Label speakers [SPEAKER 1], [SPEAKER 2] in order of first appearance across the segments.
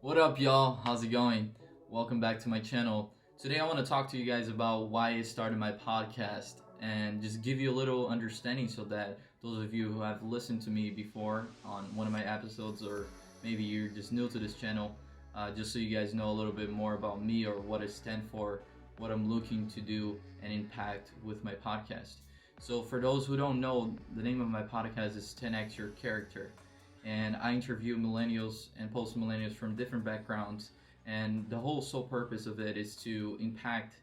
[SPEAKER 1] What up, y'all? How's it going? Welcome back to my channel. Today I want to talk to you guys about why I started my podcast and just give you a little understanding so that those of you who have listened to me before on one of my episodes, or maybe you're just new to this channel, just so you guys know a little bit more about me or what I stand for, what I'm looking to do and impact with my podcast. So for those who don't know, the name of my podcast is 10x Your Character, and I interview millennials and post millennials from different backgrounds. And the whole sole purpose of it is to impact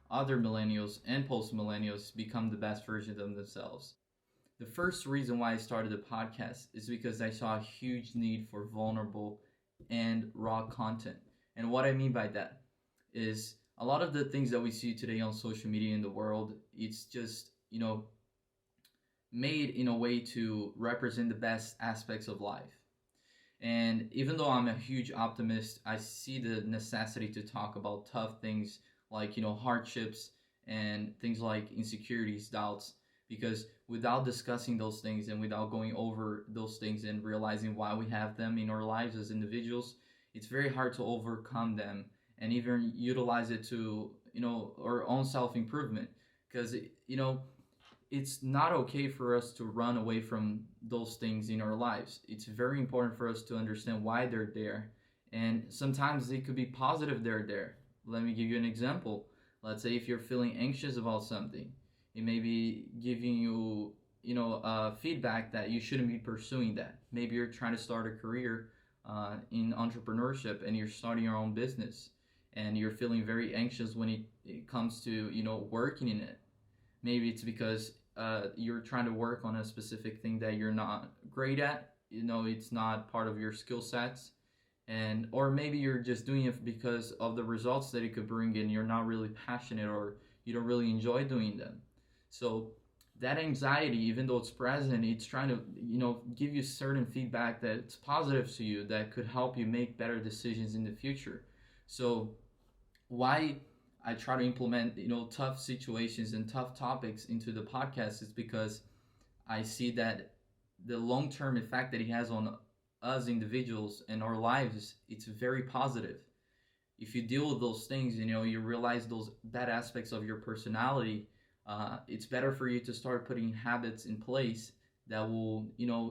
[SPEAKER 1] other millennials and post millennials become the best version of themselves. The first reason why I started the podcast is because I saw a huge need for vulnerable and raw content. And what I mean by that is a lot of the things that we see today on social media in the world, it's just, made in a way to represent the best aspects of life. And even though I'm a huge optimist, I see the necessity to talk about tough things like, hardships and things like insecurities, doubts, because without discussing those things and without going over those things and realizing why we have them in our lives as individuals, it's very hard to overcome them and even utilize it to, our own self improvement. Because, it's not okay for us to run away from those things in our lives. It's very important for us to understand why they're there. And sometimes it could be positive they're there. Let me give you an example. Let's say if you're feeling anxious about something, it may be giving you, feedback that you shouldn't be pursuing that. Maybe you're trying to start a career in entrepreneurship and you're starting your own business and you're feeling very anxious when it comes to, working in it. Maybe it's because you're trying to work on a specific thing that you're not great at. It's not part of your skill sets, and or maybe you're just doing it because of the results that it could bring in. You're not really passionate, or you don't really enjoy doing them. So that anxiety, even though it's present, it's trying to give you certain feedback that's positive to you that could help you make better decisions in the future. So why I try to implement tough situations and tough topics into the podcast is because I see that the long-term effect that it has on us individuals and our lives, it's very positive. If you deal with those things, you realize those bad aspects of your personality, it's better for you to start putting habits in place that will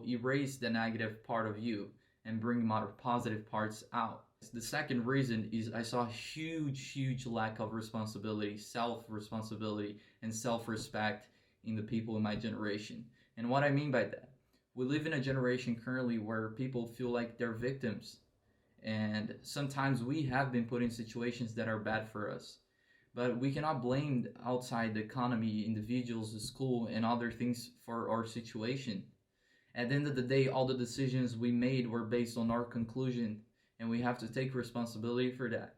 [SPEAKER 1] erase the negative part of you and bring more positive parts out. The second reason is I saw a huge lack of responsibility, self-responsibility, and self-respect in the people in my generation. And what I mean by that, we live in a generation currently where people feel like they're victims. And sometimes we have been put in situations that are bad for us. But we cannot blame outside the economy, individuals, the school, and other things for our situation. At the end of the day, all the decisions we made were based on our conclusion, and we have to take responsibility for that.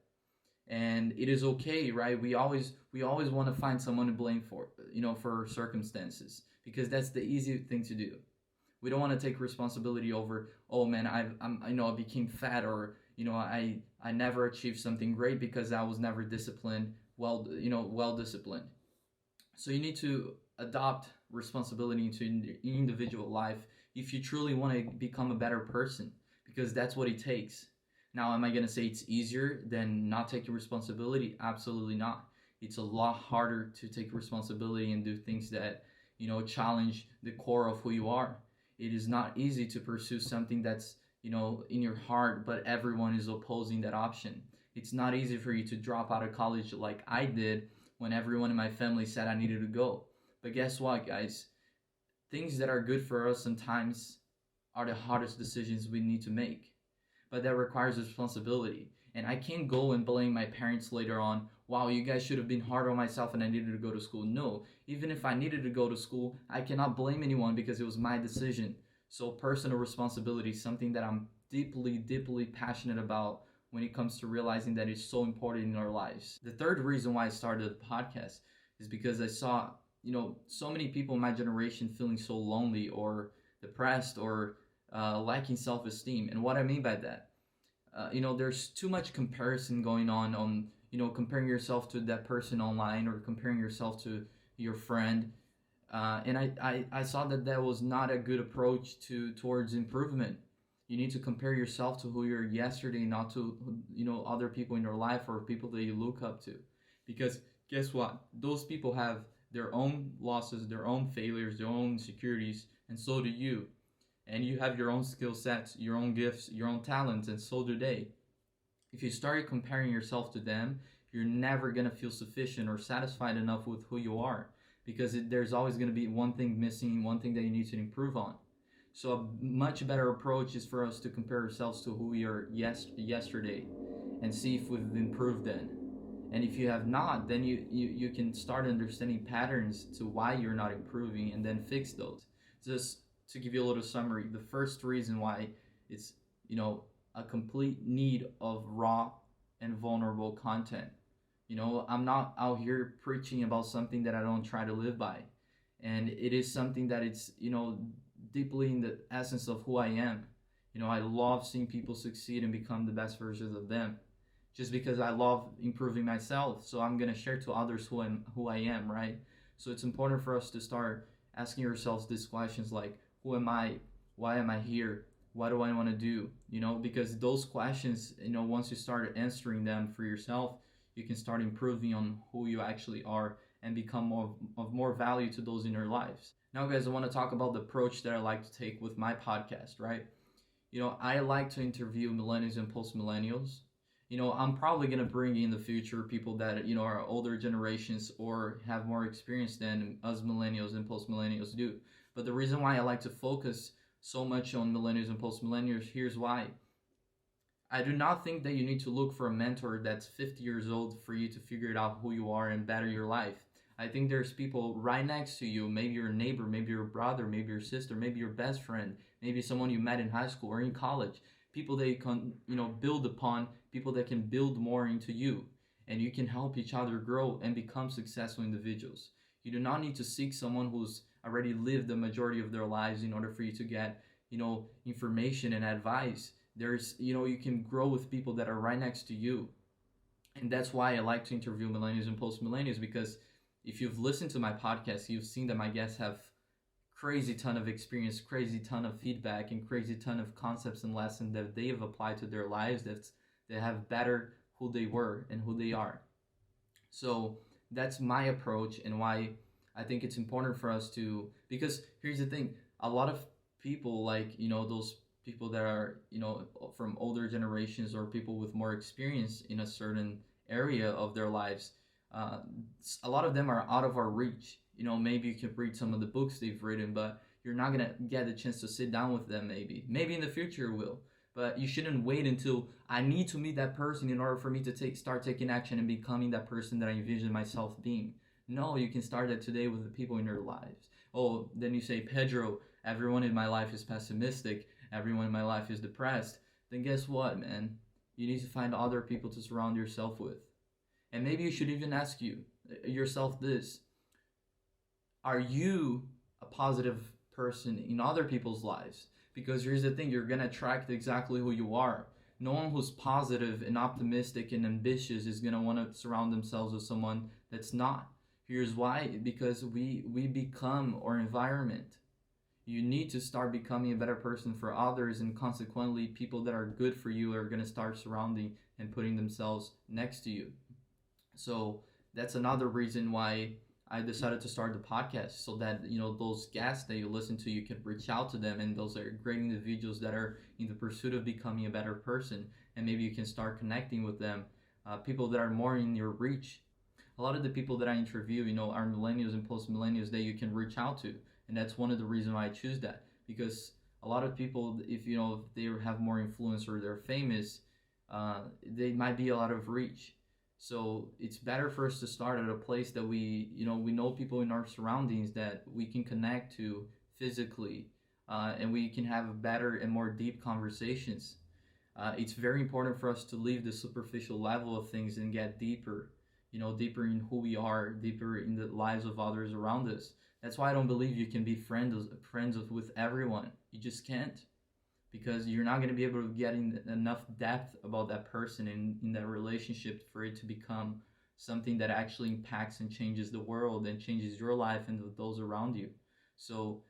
[SPEAKER 1] And it is okay, right? We always want to find someone to blame for, for circumstances, because that's the easy thing to do. We don't want to take responsibility over, oh man, I became fat, or I never achieved something great because I was never disciplined, well disciplined. So you need to adopt responsibility into individual life if you truly want to become a better person, because that's what it takes. Now, am I going to say it's easier than not taking responsibility? Absolutely not. It's a lot harder to take responsibility and do things that, challenge the core of who you are. It is not easy to pursue something that's, in your heart, but everyone is opposing that option. It's not easy for you to drop out of college like I did when everyone in my family said I needed to go. But guess what, guys? Things that are good for us sometimes are the hardest decisions we need to make. But that requires responsibility. And I can't go and blame my parents later on, wow, you guys should have been hard on myself and I needed to go to school. No, even if I needed to go to school, I cannot blame anyone because it was my decision. So personal responsibility is something that I'm deeply passionate about when it comes to realizing that it's so important in our lives. The third reason why I started the podcast is because I saw, so many people in my generation feeling so lonely or depressed or lacking self-esteem. And what I mean by that, there's too much comparison going on, comparing yourself to that person online or comparing yourself to your friend. And I saw that was not a good approach towards improvement. You need to compare yourself to who you're yesterday, not to other people in your life or people that you look up to. Because guess what? Those people have their own losses, their own failures, their own insecurities, and so do you. And you have your own skill sets, your own gifts, your own talents, and so do they. If you start comparing yourself to them, you're never going to feel sufficient or satisfied enough with who you are, because there's always going to be one thing missing, one thing that you need to improve on. So a much better approach is for us to compare ourselves to who we are yesterday and see if we've improved then. And if you have not, then you can start understanding patterns to why you're not improving and then fix those. Just to give you a little summary, the first reason why it's, a complete need of raw and vulnerable content. I'm not out here preaching about something that I don't try to live by. And it is something that it's, deeply in the essence of who I am. I love seeing people succeed and become the best versions of them just because I love improving myself. So I'm going to share to others who I am, right? So it's important for us to start asking ourselves these questions like, who am I? Why am I here? What do I want to do? Because those questions, once you start answering them for yourself, you can start improving on who you actually are and become more value to those in your lives. Now, guys, I want to talk about the approach that I like to take with my podcast, right? I like to interview millennials and post-millennials. I'm probably going to bring in the future people that, are older generations or have more experience than us millennials and post-millennials do. But the reason why I like to focus so much on millennials and post-millennials, here's why. I do not think that you need to look for a mentor that's 50 years old for you to figure it out who you are and better your life. I think there's people right next to you, maybe your neighbor, maybe your brother, maybe your sister, maybe your best friend, maybe someone you met in high school or in college, people that you can, build upon, people that can build more into you, and you can help each other grow and become successful individuals. You do not need to seek someone who's already lived the majority of their lives in order for you to get, information and advice. There's, you can grow with people that are right next to you. And that's why I like to interview millennials and post-millennials, because if you've listened to my podcast, you've seen that my guests have crazy ton of experience, crazy ton of feedback, and crazy ton of concepts and lessons that they have applied to their lives that have better who they were and who they are. So that's my approach and why I think it's important for us to, because here's the thing, a lot of people like, those people that are, from older generations or people with more experience in a certain area of their lives, a lot of them are out of our reach. Maybe you could read some of the books they've written, but you're not going to get a chance to sit down with them maybe in the future you will. But you shouldn't wait until I need to meet that person in order for me to start taking action and becoming that person that I envision myself being. No, you can start that today with the people in your lives. Oh, then you say, Pedro, everyone in my life is pessimistic. Everyone in my life is depressed. Then guess what, man? You need to find other people to surround yourself with. And maybe you should even ask yourself this. Are you a positive person in other people's lives? Because here's the thing, you're going to attract exactly who you are. No one who's positive and optimistic and ambitious is going to want to surround themselves with someone that's not. Here's why. Because we become our environment. You need to start becoming a better person for others, and consequently, people that are good for you are going to start surrounding and putting themselves next to you. So that's another reason why I decided to start the podcast, so that those guests that you listen to, you can reach out to them, and those are great individuals that are in the pursuit of becoming a better person, and maybe you can start connecting with them, people that are more in your reach. A lot of the people that I interview, are millennials and post-millennials that you can reach out to, and that's one of the reasons why I choose that, because a lot of people, if they have more influence or they're famous, they might be a lot of reach. So it's better for us to start at a place that we know people in our surroundings that we can connect to physically, and we can have better and more deep conversations. It's very important for us to leave the superficial level of things and get deeper, deeper in who we are, deeper in the lives of others around us. That's why I don't believe you can be friends with everyone. You just can't. Because you're not going to be able to get enough depth about that person in that relationship for it to become something that actually impacts and changes the world and changes your life and those around you. So,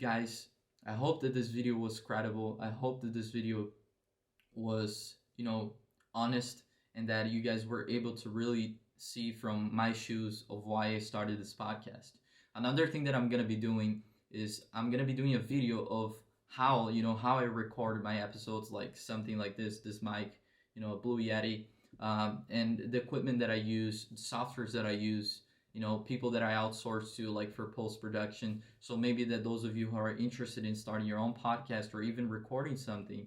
[SPEAKER 1] guys, I hope that this video was credible. I hope that this video was, honest, and that you guys were able to really see from my shoes of why I started this podcast. Another thing that I'm going to be doing is I'm going to be doing a video of how I record my episodes, like something like this mic, a Blue Yeti, and the equipment that I use, the softwares that I use, people that I outsource to, like for post production. So maybe that those of you who are interested in starting your own podcast or even recording something,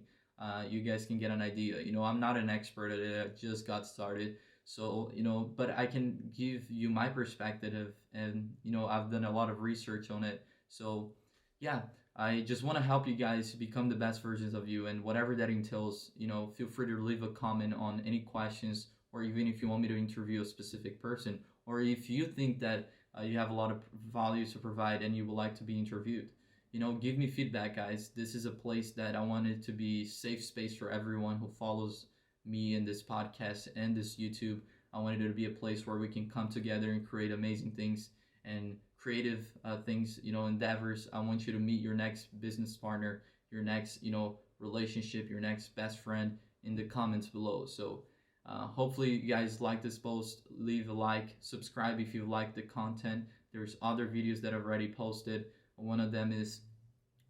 [SPEAKER 1] you guys can get an idea. I'm not an expert at it. I just got started. So, but I can give you my perspective, and, I've done a lot of research on it. So, yeah, I just want to help you guys become the best versions of you, and whatever that entails, feel free to leave a comment on any questions, or even if you want me to interview a specific person, or if you think that you have a lot of value to provide and you would like to be interviewed. Give me feedback, guys. This is a place that I want it to be safe space for everyone who follows me in this podcast and this YouTube. I wanted it to be a place where we can come together and create amazing things and creative things, endeavors. I want you to meet your next business partner, your next, relationship, your next best friend in the comments below. So hopefully you guys like this post. Leave a like, subscribe if you like the content. There's other videos that I've already posted. One of them is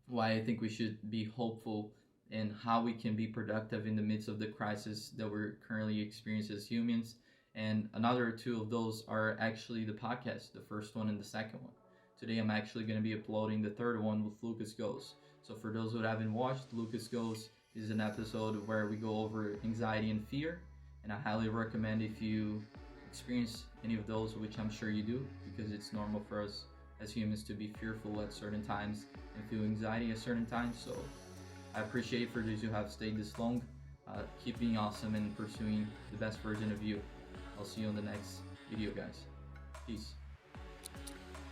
[SPEAKER 1] why I think we should be hopeful and how we can be productive in the midst of the crisis that we're currently experiencing as humans. And another two of those are actually the podcast, the first one and the second one. Today I'm actually going to be uploading the third one with Lucas Goes. So for those who haven't watched, Lucas Goes is an episode where we go over anxiety and fear. And I highly recommend, if you experience any of those, which I'm sure you do, because it's normal for us as humans to be fearful at certain times and feel anxiety at certain times. So I appreciate for those who have stayed this long. Keep being awesome and pursuing the best version of you. I'll see you on the next video, guys. Peace.